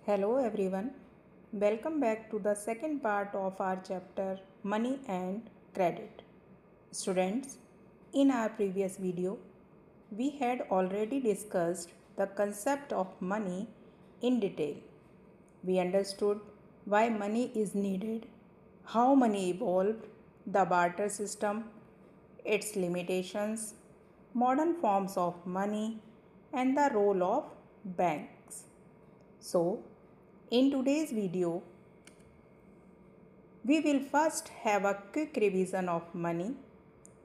Hello everyone, welcome back to the second part of our chapter Money and Credit. Students, in our previous video, we had already discussed the concept of money in detail. We understood why money is needed, how money evolved, the barter system, its limitations, modern forms of money, and the role of banks. So, in today's video, we will first have a quick revision of money,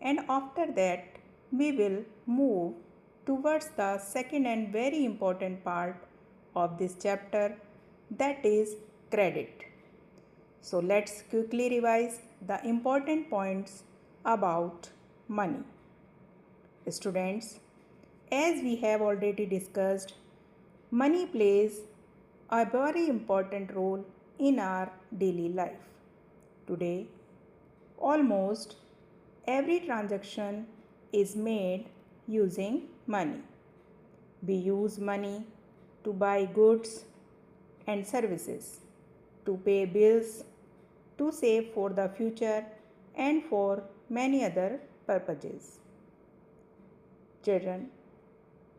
and after that we will move towards the second and very important part of this chapter, that is credit. So let's quickly revise the important points about money. Students, as we have already discussed, money plays a very important role in our daily life. Today, almost every transaction is made using money. We use money to buy goods and services, to pay bills, to save for the future, and for many other purposes. Children,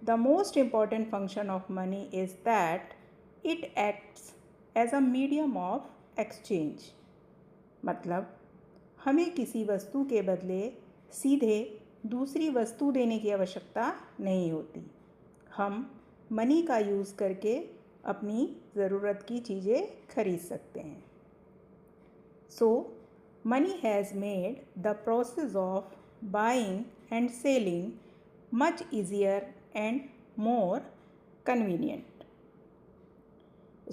the most important function of money is that it acts as a medium of exchange. मतलब हमें किसी वस्तु के बदले सीधे दूसरी वस्तु देने की आवश्यकता नहीं होती। हम मनी का यूज़ करके अपनी ज़रूरत की चीज़ें खरीद सकते हैं। So money has made the process of buying and selling much easier and more convenient.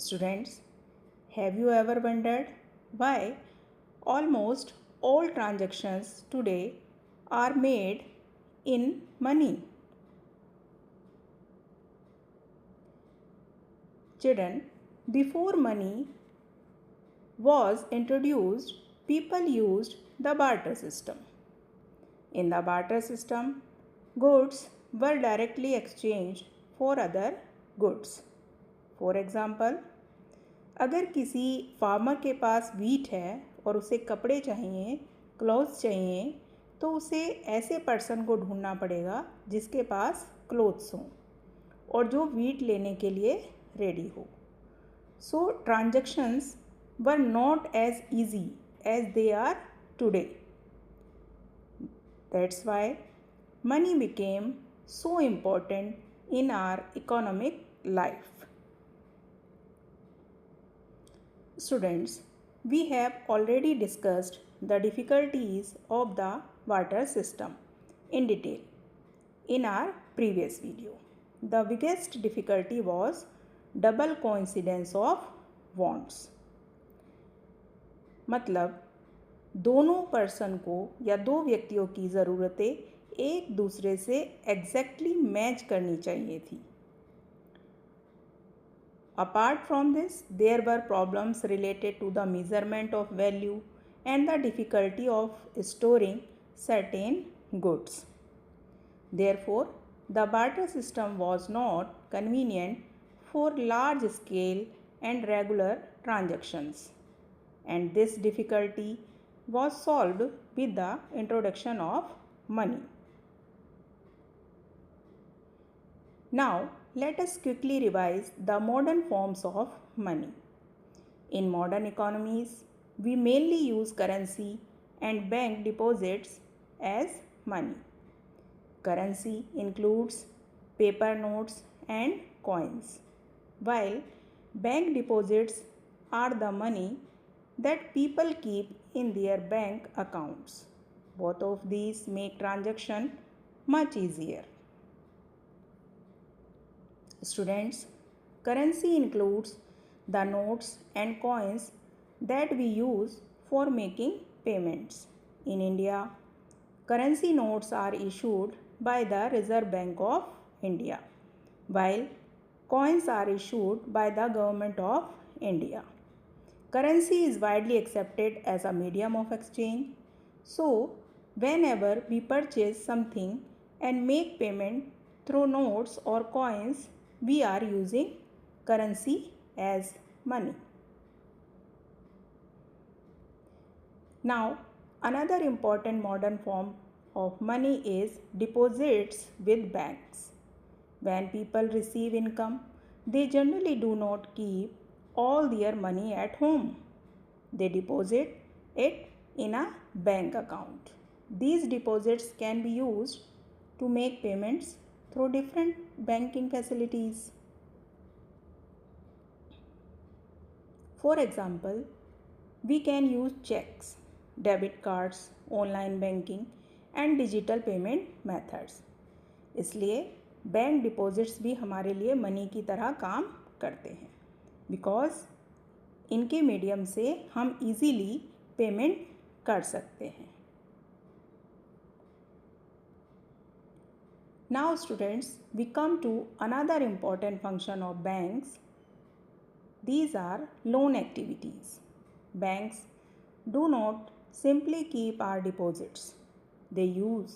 Students, have you ever wondered why almost all transactions today are made in money? Children, before money was introduced, people used the barter system. In the barter system, goods were directly exchanged for other goods. For example, अगर किसी farmer के पास wheat है और उसे कपड़े चाहिए, clothes चाहिए, तो उसे ऐसे पर्सन को ढूंढना पड़ेगा जिसके पास क्लोथ्स हों और जो वीट लेने के लिए रेडी हो. So transactions were not as easy as they are today. That's why money became so important in our economic life. Students, we have already discussed the difficulties of the barter system in detail in our previous video. The biggest difficulty was double coincidence of wants. मतलब दोनों person को या दो व्यक्तियों की ज़रूरतें एक दूसरे से एग्जैक्टली मैच करनी चाहिए थी. Apart from this, there were problems related to the measurement of value and the difficulty of storing certain goods. Therefore the barter system was not convenient for large scale and regular transactions, and this difficulty was solved with the introduction of money. Now, let us quickly revise the modern forms of money. In modern economies, we mainly use currency and bank deposits as money. Currency includes paper notes and coins, while bank deposits are the money that people keep in their bank accounts. Both of these make transaction much easier. Students, currency includes the notes and coins that we use for making payments. In India, currency notes are issued by the Reserve Bank of India, while coins are issued by the Government of India. Currency is widely accepted as a medium of exchange. So, whenever we purchase something and make payment through notes or coins, we are using currency as money. Now, another important modern form of money is deposits with banks. When people receive income, they generally do not keep all their money at home. They deposit it in a bank account. These deposits can be used to make payments through different banking facilities. For example, we can use checks, debit cards, online banking and digital payment methods. इसलिए bank deposits भी हमारे लिए money की तरह काम करते हैं because इनके मीडियम से हम इजीली पेमेंट कर सकते हैं. Now students, we come to another important function of banks. These are loan activities. Banks do not simply keep our deposits. They use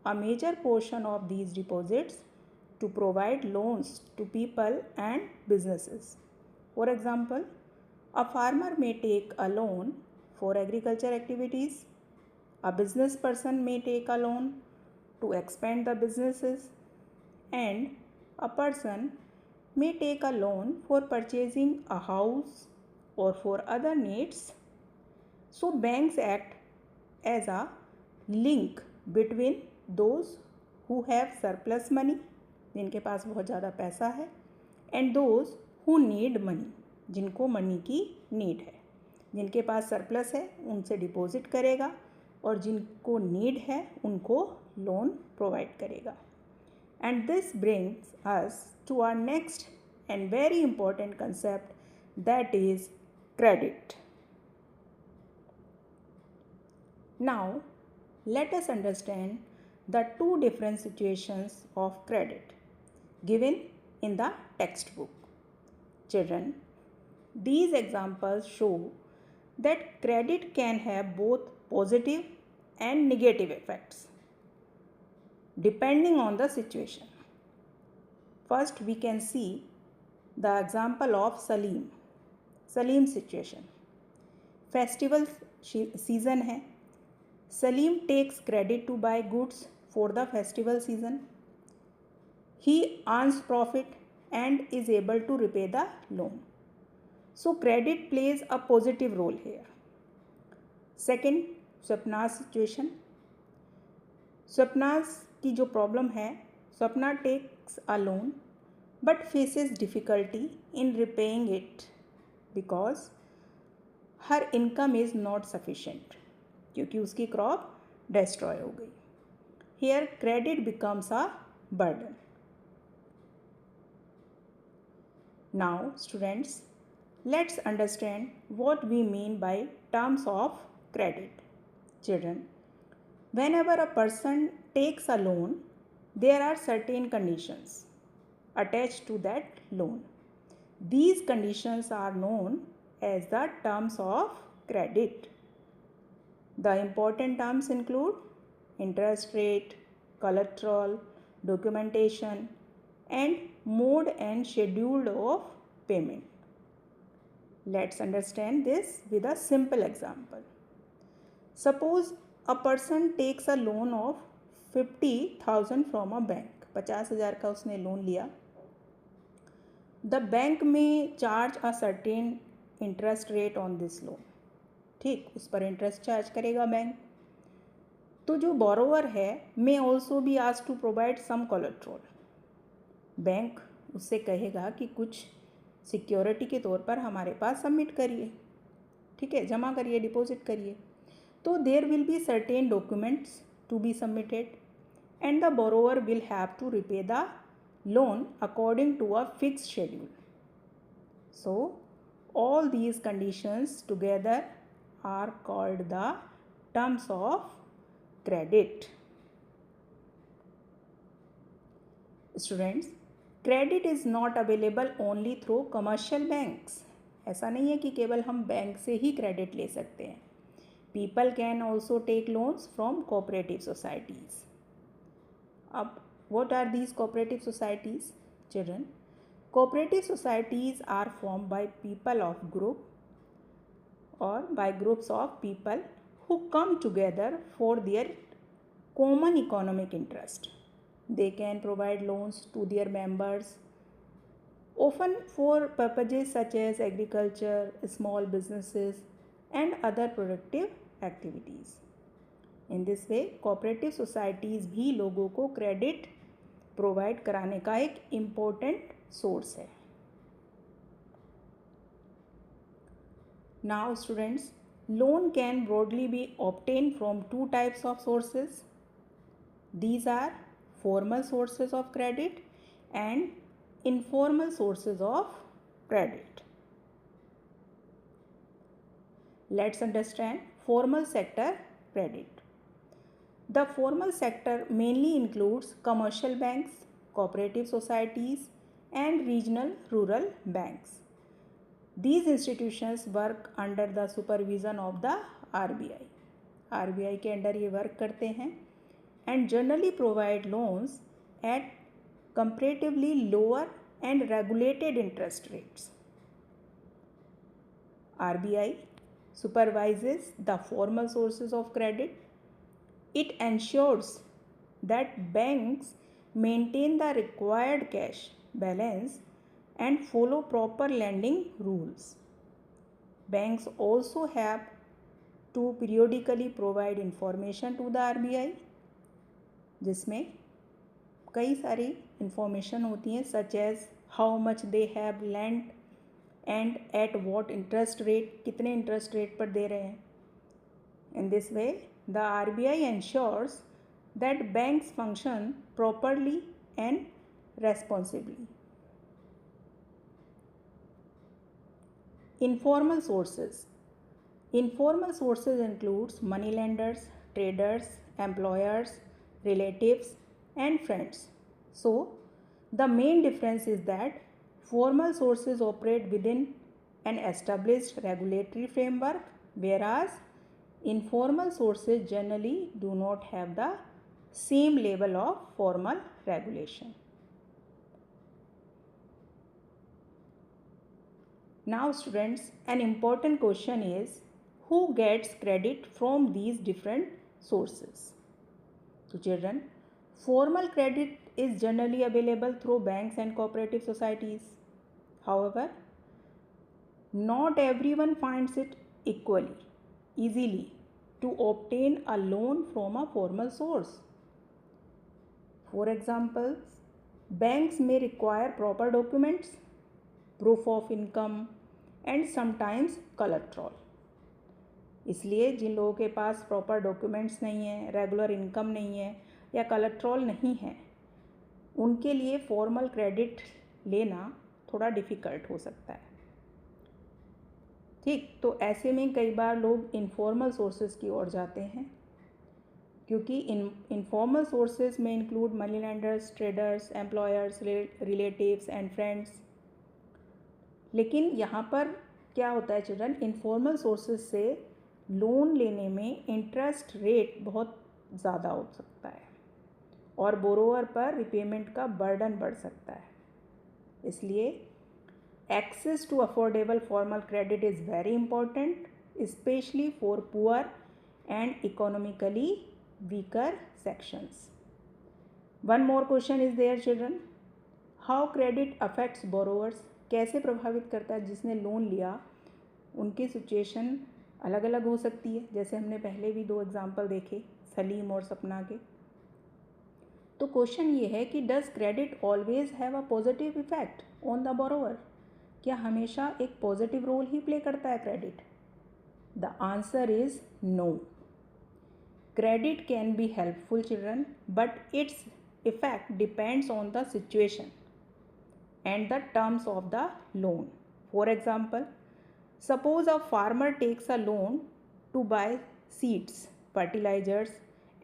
a major portion of these deposits to provide loans to people and businesses. For example, a farmer may take a loan for agriculture activities. A business person may take a loan to expand the businesses, and a person may take a loan for purchasing a house or for other needs. So banks act as a link between those who have surplus money, जिनके पास बहुत ज़्यादा पैसा है, and those who need money, जिनको money की need है. जिनके पास surplus है उनसे डिपॉजिट करेगा और जिनको नीड है उनको लोन प्रोवाइड करेगा. And this brings us to our next and very important concept, that is credit. Now let us understand the two different situations of credit given in the textbook. Children, these examples show that credit can have both positive and negative effects depending on the situation. First, we can see the example of Salim situation. Festival season है. Salim takes credit to buy goods for the festival season. He earns profit and is able to repay the loan. So credit plays a positive role here. Second, Swapna's situation. Swapna's की जो problem है, Swapna takes a loan but faces difficulty in repaying it because her income is not sufficient. क्योंकि उसकी crop destroy हो गई. Here credit becomes a burden. Now students, let's understand what we mean by terms of credit. Children, whenever a person takes a loan, there are certain conditions attached to that loan. These conditions are known as the terms of credit. The important terms include interest rate, collateral, documentation, and mode and schedule of payment. Let's understand this with a simple example. Suppose a person takes a loan of 50,000 from a bank. 50,000 का उसने loan लिया. The bank may charge a certain interest rate on this loan. ठीक, उस पर interest charge करेगा bank. तो जो borrower है may also be asked to provide some collateral. Bank उससे कहेगा कि कुछ सिक्योरिटी के तौर पर हमारे पास सबमिट करिए, ठीक है, जमा करिए, डिपॉजिट करिए. तो there will be certain documents to be submitted and the borrower will have to repay the loan according to a fixed schedule. So all these conditions together are called the terms of credit. Students, credit is not available only through commercial banks. ऐसा नहीं है कि केवल हम bank से ही credit ले सकते हैं. People can also take loans from cooperative societies. अब what are these cooperative societies? Children, Cooperative societies are formed by people of group or by groups of people who come together for their common economic interest. They can provide loans to their members, often for purposes such as agriculture, small businesses, and other productive activities. In this way, cooperative societies भी लोगों को credit provide कराने का एक important source है. Now students, loan can broadly be obtained from two types of sources. These are formal sources of credit and informal sources of credit. Let's understand formal sector credit. The formal sector mainly includes commercial banks, cooperative societies, and regional rural banks. These institutions work under the supervision of the RBI. RBI के under ये work करते हैं and generally provide loans at comparatively lower and regulated interest rates. RBI supervises the formal sources of credit. It ensures that banks maintain the required cash balance and follow proper lending rules. Banks also have to periodically provide information to the RBI, जिसमें कई सारी information होती हैं such as how much they have lent and at what interest rate, कितने interest rate पर दे रहे हैं. In this way, the RBI ensures that banks function properly and responsibly. Informal sources. Informal sources includes money lenders, traders, employers, relatives, and friends. So, the main difference is that formal sources operate within an established regulatory framework, whereas informal sources generally do not have the same level of formal regulation. Now students, an important question is, who gets credit from these different sources? So children, formal credit is generally available through banks and cooperative societies. However, not everyone finds it easily to obtain a loan from a formal source. For example, banks may require proper documents, proof of income, and sometimes collateral. इसलिए जिन लोगों के पास proper documents नहीं है, regular income नहीं है या कलेक्ट्रॉल नहीं है, उनके लिए फॉर्मल क्रेडिट लेना थोड़ा डिफ़िकल्ट हो सकता है. ठीक, तो ऐसे में कई बार लोग इनफॉर्मल सोर्सेज की ओर जाते हैं, क्योंकि इनफॉर्मल सोर्सेज में include money lenders, traders, employers, relatives and friends. लेकिन यहाँ पर क्या होता है चिल्ड्रन, इनफॉर्मल सोर्सेज से लोन लेने में इंटरेस्ट रेट बहुत ज़्यादा हो सकता है और बोरोवर पर रिपेमेंट का बर्डन बढ़ सकता है. इसलिए access to affordable formal credit is very important, specially for poor and economically weaker sections. One more question is there children, how credit affects borrowers. कैसे प्रभावित करता है, जिसने लोन लिया उनकी सिचुएशन अलग अलग हो सकती है. जैसे हमने पहले भी 2 एग्जाम्पल देखे, सलीम और सपना के. तो क्वेश्चन ये है कि does credit always have a positive effect on the borrower. क्या हमेशा एक पॉजिटिव रोल ही प्ले करता है credit? The answer is no. Credit can be helpful children, but its effect depends on the situation and the terms of the loan. For example, suppose a farmer takes a loan to buy seeds, fertilizers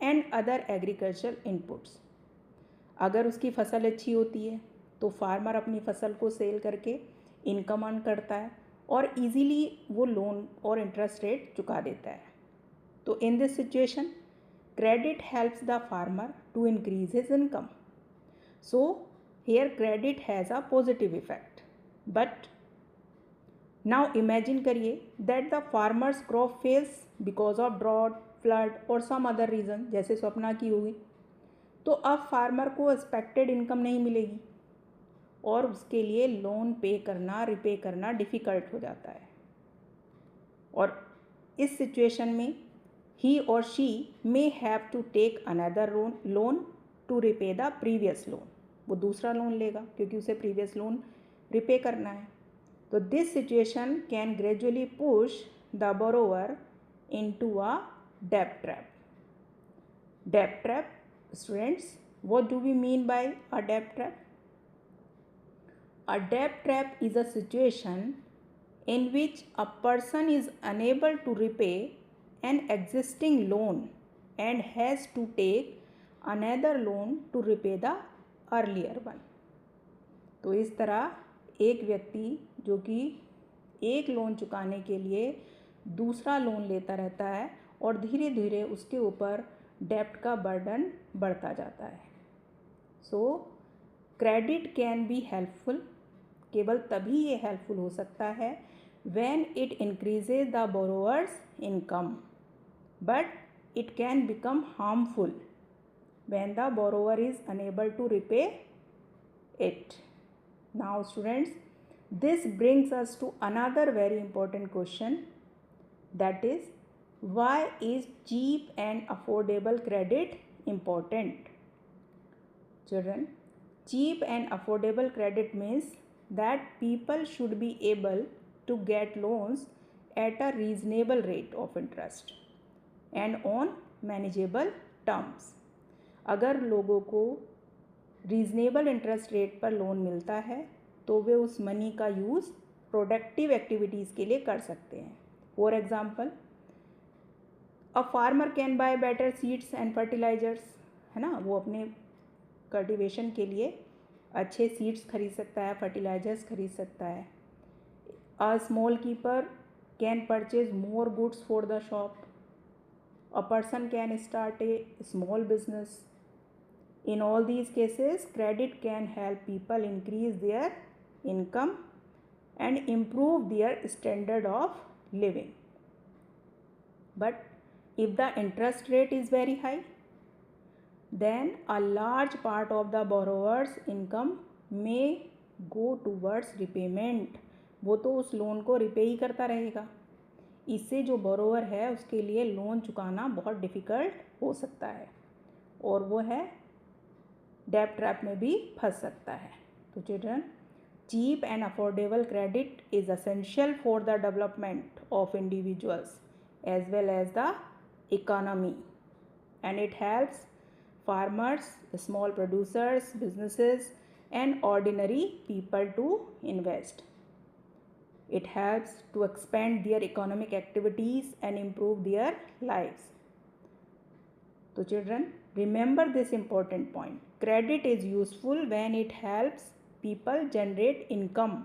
and other agricultural inputs. अगर उसकी फसल अच्छी होती है तो farmer अपनी फसल को सेल करके इनकम अर्न करता है और इजीली वो लोन और इंटरेस्ट रेट चुका देता है. तो in this situation credit helps the farmer to increase his income. So here credit has a positive effect. But now imagine करिए that the farmer's crop fails because of drought, flood or some other reason, जैसे स्वप्ना की हुई, तो अब farmer को expected income नहीं मिलेगी और उसके लिए लोन पे करना, रिपे करना डिफ़िकल्ट हो जाता है। और इस सिचुएशन में ही और she may have to take another loan to repay the previous loan. वो दूसरा लोन लेगा क्योंकि उसे प्रीवियस लोन रिपे करना है। तो this situation can gradually push the borrower into a डेब्ट ट्रैप। डेब्ट trap, students, what do we mean by a debt trap? A debt trap is a situation in which a person is unable to repay an existing loan and has to take another loan to repay the earlier one. तो इस तरह एक व्यक्ति जो कि एक loan चुकाने के लिए दूसरा लोन लेता रहता है और धीरे धीरे उसके ऊपर डेब्ट का बर्डन बढ़ता जाता है। So credit can be helpful, केवल तभी ये हेल्पफुल हो सकता है when it increases the borrowers income, but it can become harmful when the borrower is unable to repay it. Now students, this brings us to another very important question, that is, why is cheap and affordable credit important? Children, cheap and affordable credit means that people should be able to get loans at a reasonable rate of interest and on manageable terms. अगर लोगों को reasonable interest rate पर loan मिलता है तो वे उस money का use productive activities के लिए कर सकते हैं। For example, a farmer can buy better seeds and fertilisers, है ना, वो अपने कल्टीवेशन के लिए अच्छे सीड्स खरीद सकता है, फर्टिलाइजर्स खरीद सकता है। A small keeper can purchase more goods for the shop. A person can start A small business. In all these cases, credit can help people increase their income and improve their standard of living. But if the interest rate is very high, then a large part of the borrower's income may go towards repayment. वो तो उस loan को repay ही करता रहेगा। इससे जो borrower है उसके लिए लोन चुकाना बहुत डिफ़िकल्ट हो सकता है और वो है डेब्ट ट्रैप में भी फंस सकता है। तो children, cheap and affordable credit is essential for the development of individuals as well as the economy, and it helps farmers, small producers, businesses and ordinary people to invest. It helps to expand their economic activities and improve their lives. So children, remember this important point. Credit is useful when it helps people generate income,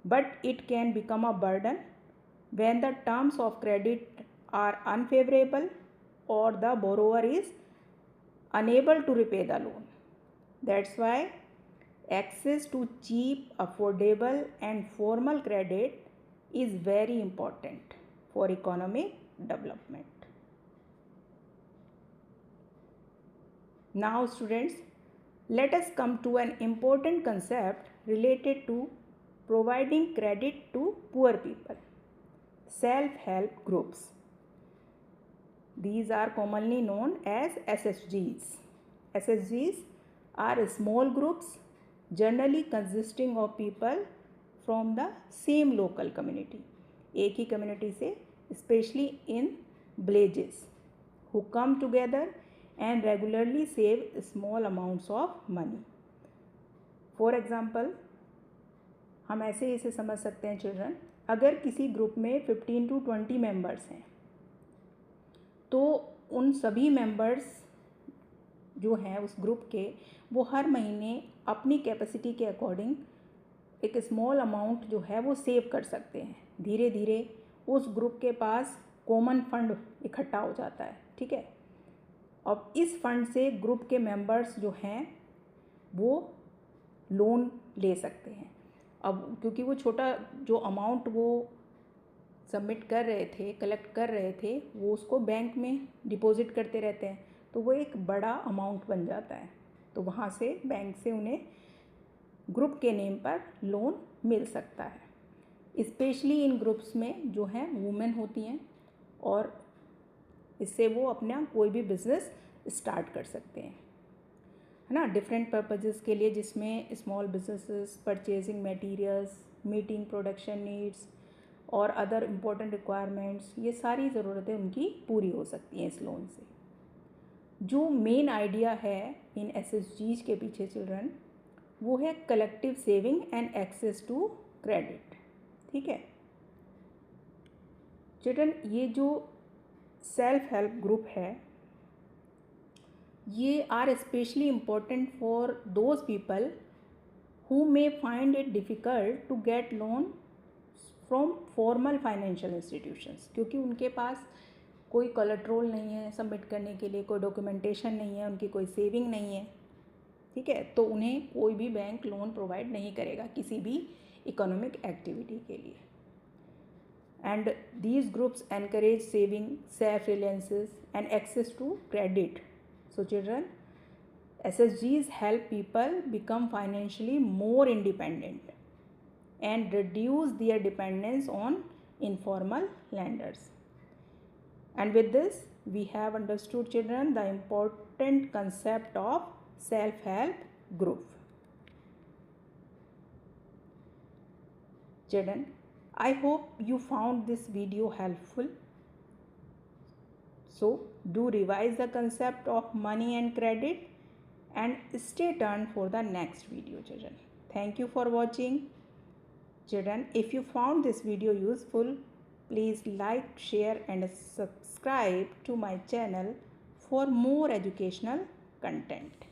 but it can become a burden when the terms of credit are unfavorable or the borrower is unable to repay the loan. That's why access to cheap, affordable and formal credit is very important for economic development. Now students, let us come to an important concept related to providing credit to poor people. Self-help groups. These are commonly known as SHGs. SHGs are small groups generally consisting of people from the same local community. एक ही community से, especially in villages, who come together and regularly save small amounts of money. For example, हम ऐसे इसे समझ सकते हैं children, अगर किसी ग्रुप में 15 to 20 मेंबर्स हैं तो उन सभी मेंबर्स जो हैं उस ग्रुप के, वो हर महीने अपनी कैपेसिटी के अकॉर्डिंग एक स्मॉल अमाउंट जो है वो सेव कर सकते हैं। धीरे धीरे उस ग्रुप के पास कॉमन फंड इकट्ठा हो जाता है, ठीक है। अब इस फंड से ग्रुप के मेंबर्स जो हैं वो लोन ले सकते हैं। अब क्योंकि वो छोटा जो अमाउंट वो सबमिट कर रहे थे, कलेक्ट कर रहे थे, वो उसको बैंक में डिपॉजिट करते रहते हैं, तो वो एक बड़ा अमाउंट बन जाता है। तो वहाँ से बैंक से उन्हें ग्रुप के नेम पर लोन मिल सकता है। स्पेशली इन ग्रुप्स में जो हैं वुमेन होती हैं और इससे वो अपना कोई भी बिज़नेस स्टार्ट कर सकते हैं, है ना, डिफरेंट पर्पजेज़ के लिए, जिसमें small businesses, purchasing materials, meeting production needs और अदर इम्पोर्टेंट रिक्वायरमेंट्स, ये सारी ज़रूरतें उनकी पूरी हो सकती हैं इस लोन से। जो मेन आइडिया है इन SHGs के पीछे चिल्ड्रन, वो है collective saving and access to credit. ठीक है चिल्ड्रन, ये जो सेल्फ हेल्प ग्रुप है ये are specially important for those people who may find it difficult to get loan from formal financial institutions, क्योंकि उनके पास कोई कोलेट्रोल नहीं है सबमिट करने के लिए, कोई डॉक्यूमेंटेशन नहीं है, उनकी कोई सेविंग नहीं है। ठीक है, तो उन्हें कोई भी बैंक लोन प्रोवाइड नहीं करेगा किसी भी इकोनॉमिक एक्टिविटी के लिए। And these groups encourage saving, self reliances and access to credit. So children, SHGs help people become financially more independent and reduce their dependence on informal lenders. And with this, we have understood, children, the important concept of self-help group. Children, I hope you found this video helpful. So, do revise the concept of money and credit and stay tuned for the next video, children. Thank you for watching. Children, if you found this video useful, please like, share and subscribe to my channel for more educational content.